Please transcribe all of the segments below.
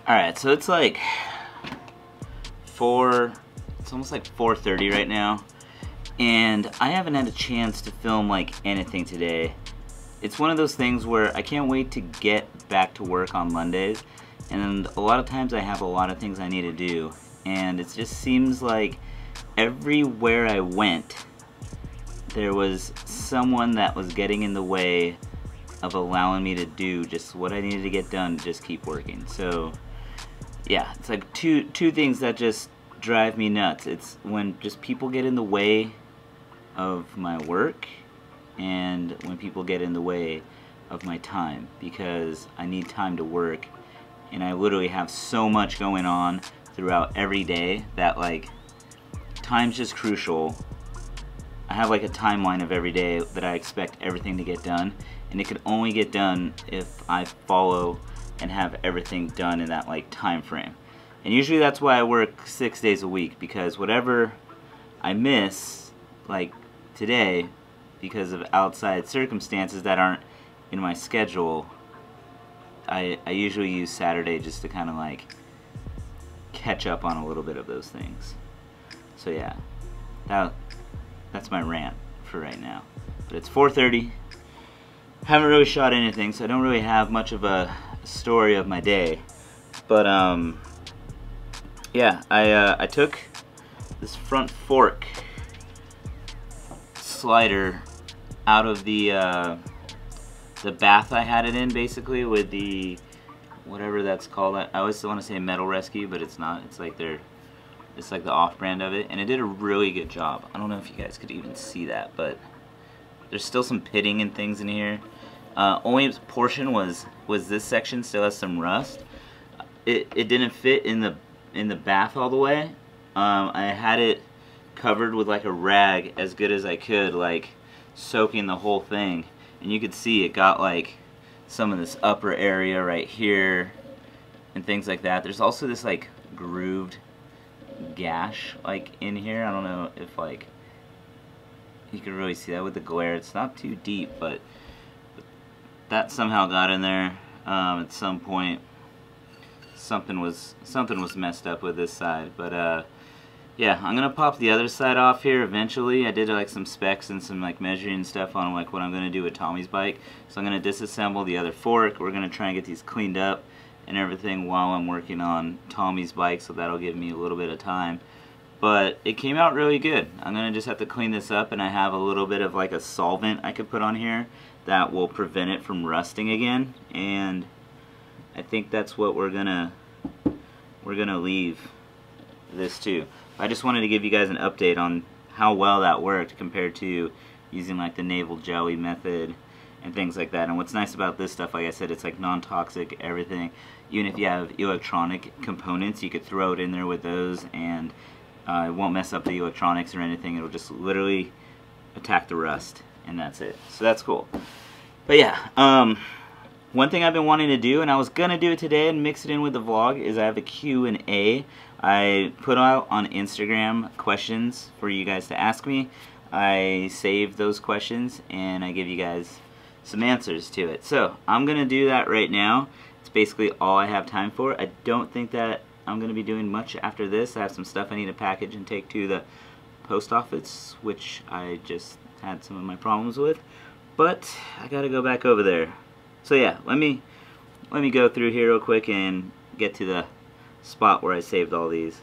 Alright, so it's like it's almost like 4:30 right now, and I haven't had a chance to film like anything today. It's one of those things where I can't wait to get back to work on Mondays, and a lot of times I have a lot of things I need to do, and it just seems like everywhere I went there was someone that was getting in the way of allowing me to do just what I needed to get done to just keep working. So yeah, it's like two things that just drive me nuts. It's when just people get in the way of my work, and when people get in the way of my time, because I need time to work, and I literally have so much going on throughout every day that like time's just crucial. I have like a timeline of every day that I expect everything to get done, and it could only get done if I follow and have everything done in that like time frame. And usually that's why I work 6 days a week, because whatever I miss, like today, because of outside circumstances that aren't in my schedule, I usually use Saturday just to kind of like catch up on a little bit of those things. So yeah, that's my rant for right now. But it's 4:30. Haven't really shot anything, so I don't really have much of a story of my day. But yeah, I took this front fork slider out of the bath I had it in, basically, with the whatever that's called. I always want to say Metal Rescue, but it's not. It's like the off-brand of it, and it did a really good job. I don't know if you guys could even see that, but there's still some pitting and things in here. Only portion was this section still has some rust. It didn't fit in the bath all the way. I had it covered with like a rag as good as I could, like soaking the whole thing, and you could see it got like some of this upper area right here and things like that. There's also this like grooved gash like in here. I don't know if like you can really see that with the glare. It's not too deep, but that somehow got in there at some point. Something was messed up with this side, but yeah, I'm gonna pop the other side off here eventually. I did like some specs and some like measuring stuff on like what I'm gonna do with Tommy's bike. So I'm gonna disassemble the other fork. We're gonna try and get these cleaned up and everything while I'm working on Tommy's bike, so that'll give me a little bit of time. But it came out really good. I'm gonna just have to clean this up, and I have a little bit of like a solvent I could put on here that will prevent it from rusting again, and I think that's what we're gonna leave this to. I just wanted to give you guys an update on how well that worked compared to using like the navel jelly method and things like that. And what's nice about this stuff, like I said, it's like non-toxic, everything. Even if you have electronic components, you could throw it in there with those, and it won't mess up the electronics or anything. It'll just literally attack the rust, and that's it. So that's cool. But yeah, one thing I've been wanting to do, and I was gonna do it today and mix it in with the vlog, is I have a Q&A. I put out on Instagram questions for you guys to ask me. I save those questions and I give you guys some answers to it. So I'm gonna do that right now. It's basically all I have time for. I don't think that I'm gonna be doing much after this. I have some stuff I need to package and take to the post office, which I just had some of my problems with, but I gotta go back over there. So yeah, let me go through here real quick and get to the spot where I saved all these.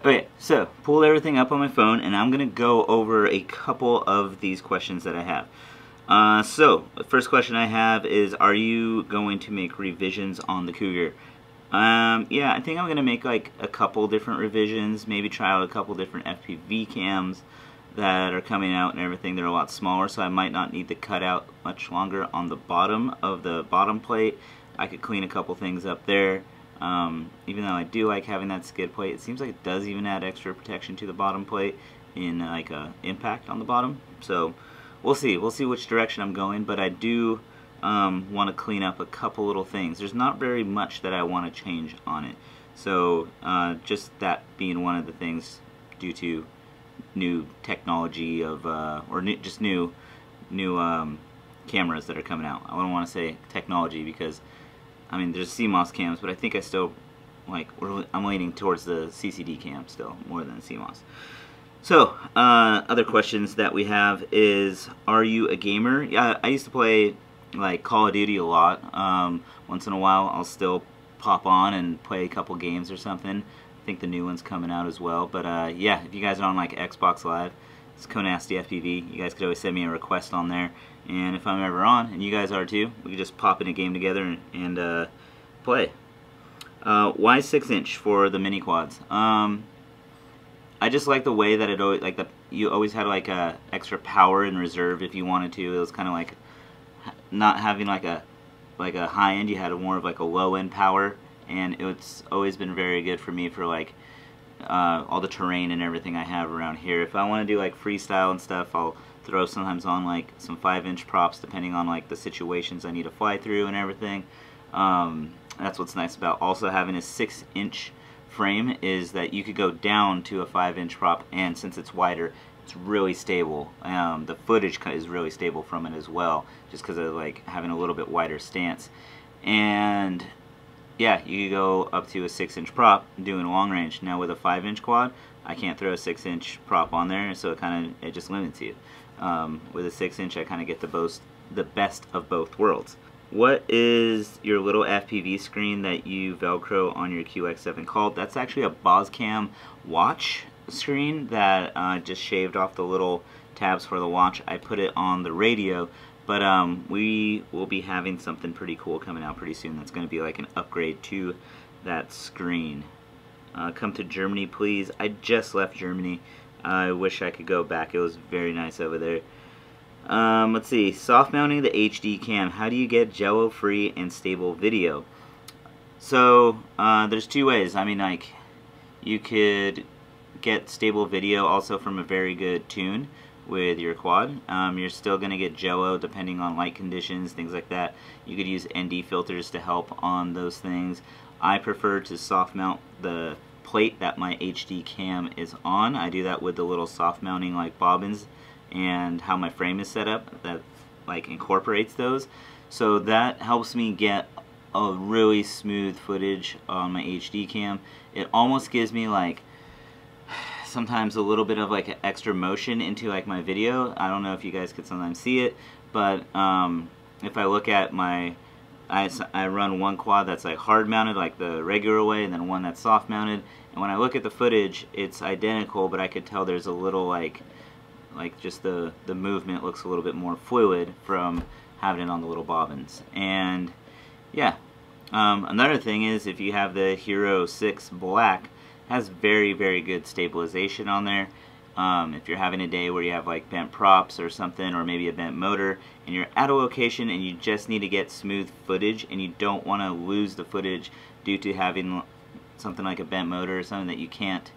Okay, so pulled everything up on my phone, and I'm gonna go over a couple of these questions that I have. So the first question I have is, are you going to make revisions on the Cougar? Yeah, I think I'm gonna make like a couple different revisions, maybe try out a couple different FPV cams that are coming out and everything. They're a lot smaller, so I might not need to cut out much longer on the bottom of the bottom plate. I could clean a couple things up there. Even though I do like having that skid plate, it seems like it does even add extra protection to the bottom plate in like a impact on the bottom. So we'll see which direction I'm going, but I do want to clean up a couple little things. There's not very much that I want to change on it. So just that being one of the things due to new technology of or just new cameras that are coming out. I don't want to say technology because I mean there's CMOS cams, but I think I still I'm leaning towards the CCD cam still more than CMOS. So other questions that we have is, are you a gamer? Yeah, I used to play like Call of Duty a lot. Once in a while I'll still pop on and play a couple games or something. I think the new one's coming out as well. But yeah, if you guys are on like Xbox Live, it's Konasty FPV. You guys could always send me a request on there, and if I'm ever on, and you guys are too, we could just pop in a game together and play. Why 6-inch for the mini quads? I just like the way that it always, you always had like a extra power in reserve if you wanted to. It was kind of like not having like a high end. You had more of like a low end power, and it's always been very good for me for like all the terrain and everything I have around here. If I want to do like freestyle and stuff, I'll throw sometimes on like some 5-inch props depending on like the situations I need to fly through and everything. That's what's nice about also having a 6-inch frame, is that you could go down to a 5-inch prop, and since it's wider, it's really stable. The footage is really stable from it as well, just because of like having a little bit wider stance. And yeah, you could go up to a 6-inch prop doing long range. Now with a 5-inch quad, I can't throw a 6-inch prop on there, so it just limits you. With a 6-inch, I kind of get the best of both worlds. What is your little FPV screen that you Velcro on your QX7 called? That's actually a Boscam watch screen that just shaved off the little tabs for the watch. I put it on the radio, but we will be having something pretty cool coming out pretty soon that's going to be like an upgrade to that screen. Come to Germany, please. I just left Germany. I wish I could go back. It was very nice over there. Let's see, soft mounting the HD cam. How do you get jello free and stable video? So there's two ways. I mean, like, you could get stable video also from a very good tune with your quad. You're still gonna get jello depending on light conditions, things like that. You could use ND filters to help on those things. I prefer to soft mount the plate that my HD cam is on. I do that with the little soft mounting like bobbins, and how my frame is set up that like incorporates those, so that helps me get a really smooth footage on my HD cam. It almost gives me like sometimes a little bit of like an extra motion into like my video. I don't know if you guys could sometimes see it, but if I look at my I run one quad that's like hard mounted like the regular way, and then one that's soft mounted, and when I look at the footage it's identical, but I could tell there's a little like just the movement looks a little bit more fluid from having it on the little bobbins. And yeah, another thing is if you have the Hero 6 Black, it has very good stabilization on there. If you're having a day where you have like bent props or something, or maybe a bent motor, and you're at a location and you just need to get smooth footage and you don't want to lose the footage due to having something like a bent motor or something that you can't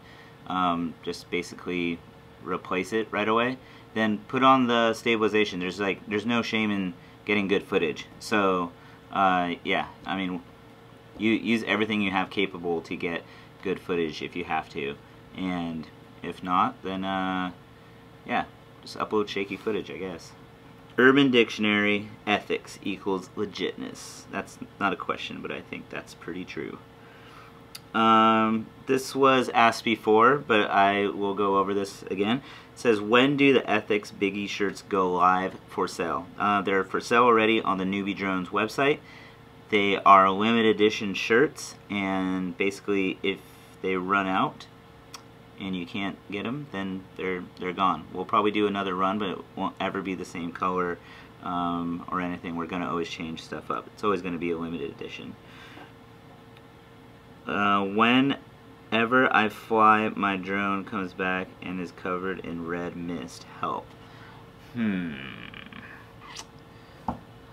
just basically replace it right away, then put on the stabilization. There's no shame in getting good footage. So yeah, I mean, you use everything you have capable to get good footage if you have to, and if not, then yeah, just upload shaky footage, I guess. Urban Dictionary, ethics equals legitness. That's not a question, but I think that's pretty true. This was asked before, but I will go over this again. It says, when do the Ethics Biggie shirts go live for sale? They're for sale already on the Newbie Drones website. They are limited edition shirts, and basically if they run out and you can't get them, then they're gone. We'll probably do another run, but it won't ever be the same color or anything. We're going to always change stuff up. It's always going to be a limited edition. Whenever I fly, my drone comes back and is covered in red mist. Help.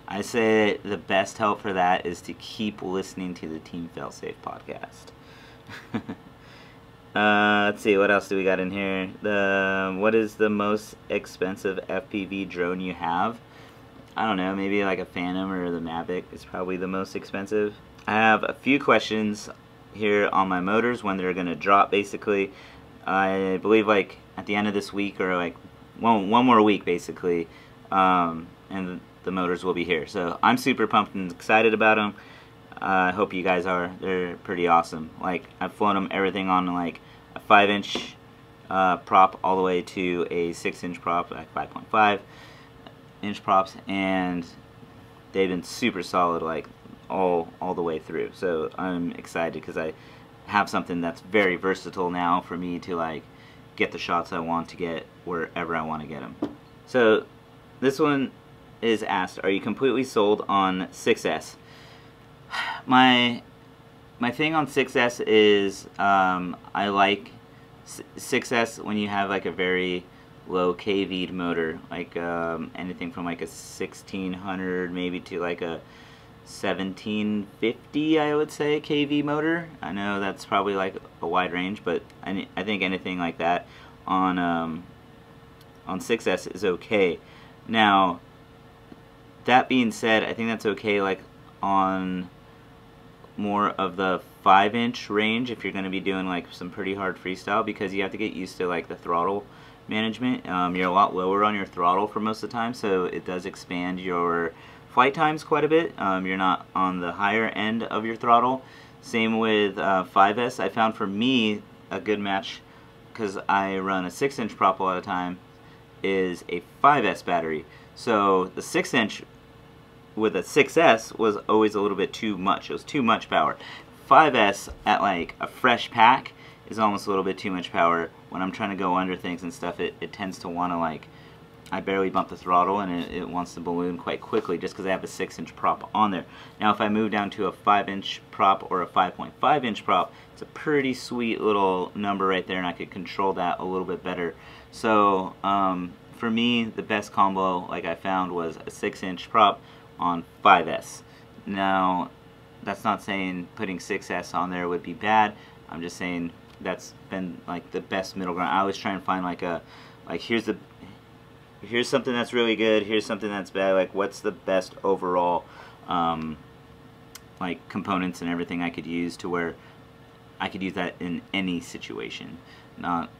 I say the best help for that is to keep listening to the Team Failsafe podcast. Let's see, what else do we got in here? What is the most expensive FPV drone you have? I don't know, maybe like a Phantom or the Mavic is probably the most expensive. I have a few questions here on my motors when they're gonna drop. Basically, I believe like at the end of this week, or like one more week basically, and the motors will be here. So I'm super pumped and excited about them. I hope you guys are. They're pretty awesome. Like, I've flown them everything on like a 5-inch prop all the way to a 6-inch prop, like 5.5-inch props, and they've been super solid like all the way through. So I'm excited because I have something that's very versatile now for me to like get the shots I want to get wherever I want to get them. So this one is asked, are you completely sold on 6S? My thing on 6S is I like 6S when you have like a very low kV'd motor, like anything from like a 1600 maybe to like a 1750, I would say, kV motor. I know that's probably like a wide range, but I think anything like that on 6S is okay. Now, that being said, I think that's okay like on more of the 5-inch range if you're going to be doing like some pretty hard freestyle, because you have to get used to like the throttle management. You're a lot lower on your throttle for most of the time, so it does expand your flight times quite a bit. You're not on the higher end of your throttle. Same with 5S. I found for me a good match, because I run a 6-inch prop a lot of time, is a 5S battery. So the 6-inch with a 6S was always a little bit too much. It was too much power. 5S at like a fresh pack is almost a little bit too much power. When I'm trying to go under things and stuff, it tends to want to like, I barely bump the throttle and it wants to balloon quite quickly just because I have a 6-inch prop on there. Now if I move down to a 5-inch prop or a 5.5-inch prop, it's a pretty sweet little number right there, and I could control that a little bit better. So for me, the best combo like I found was a 6-inch prop on 5S. Now, that's not saying putting 6S on there would be bad. I'm just saying that's been like the best middle ground. I always try and find like a, like here's something that's really good, here's something that's bad. Like, what's the best overall like components and everything I could use to where I could use that in any situation, not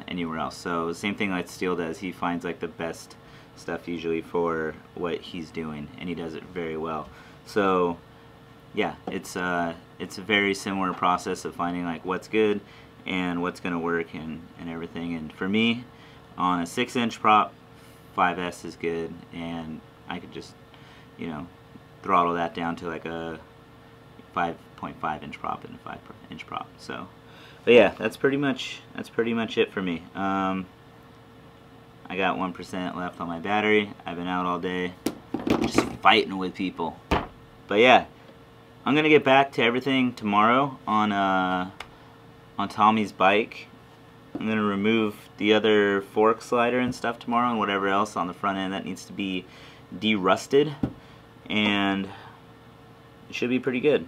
anywhere else. So same thing like Steele does. He finds like the best stuff usually for what he's doing, and he does it very well. So yeah, it's a very similar process of finding like what's good and what's gonna work and everything. And for me, on a 6-inch prop, 5S is good, and I could just, you know, throttle that down to like a 5.5-inch prop and a 5-inch prop. So, but yeah, that's pretty much it for me. I got 1% left on my battery. I've been out all day just fighting with people. But yeah, I'm gonna get back to everything tomorrow on Tommy's bike. I'm gonna remove the other fork slider and stuff tomorrow, and whatever else on the front end that needs to be de-rusted, and it should be pretty good.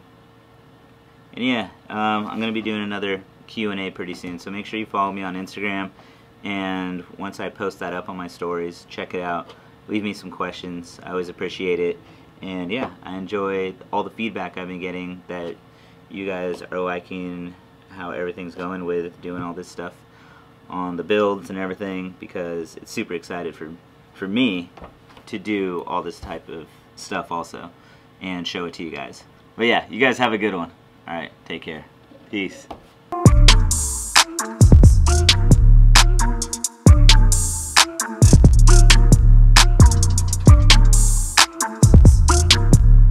And yeah, I'm gonna be doing another Q&A pretty soon, so make sure you follow me on Instagram. And once I post that up on my stories, check it out. Leave me some questions. I always appreciate it. And yeah, I enjoy all the feedback I've been getting, that you guys are liking how everything's going with doing all this stuff on the builds and everything, because it's super excited for me to do all this type of stuff also and show it to you guys. But yeah, you guys have a good one. Alright, take care. Peace.